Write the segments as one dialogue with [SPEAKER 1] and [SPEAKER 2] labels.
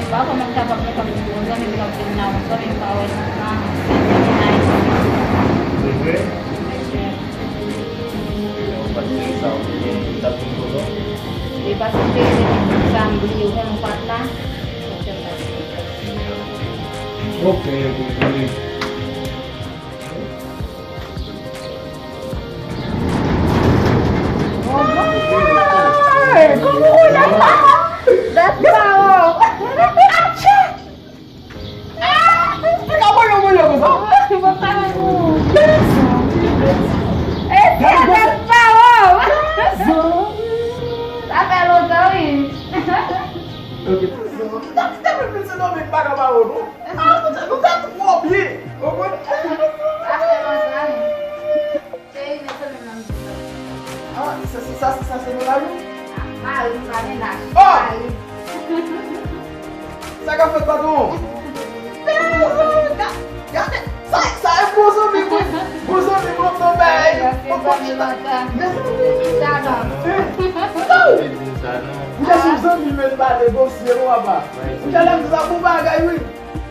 [SPEAKER 1] Bago magtabak na kami po, kami pinagpinaw, kami pawin na
[SPEAKER 2] Libre?
[SPEAKER 1] Diba sa pili, isang beliw ka mo patla?
[SPEAKER 2] Okay, okay.
[SPEAKER 1] Kumukulang pa! That's wow! Bakalan mo! That's wow! Tapelo daw eh!
[SPEAKER 2] Okay. Não tem pensando no me paga mal, não? Não tá com fome.
[SPEAKER 1] Tapelo daw eh! Say, nasa naman dito.
[SPEAKER 2] Ah, sa celular não?
[SPEAKER 1] Mahal mo kami na.
[SPEAKER 2] Oh! Sai café para tu. Sai, buzo amigo também. Já se usando de medo para negociar um abá. Já lembra da bubaga aí,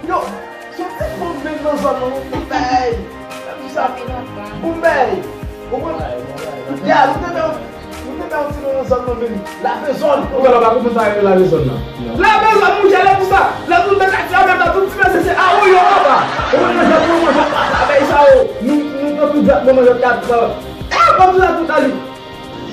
[SPEAKER 2] yo. Só tem como ver nós não bem. Um bem. Já, não tem la personne. On va pas commencer la personne là. La personne, nous j'allais pour ça. La tout de la même la tout c'est ah oui on va. On va faire pour moi avec ça nous pas tout moment de quatre. Ah comme ça tout à l'heure.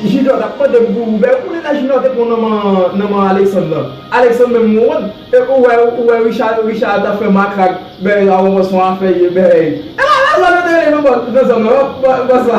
[SPEAKER 2] J'ai dois pas de vous ben pour les nationaux pour nom Alexandre. Alexandre même monde et ouais Richard a fait macrac ben on va s'en faire ben. Ah là ça ne te les non ça.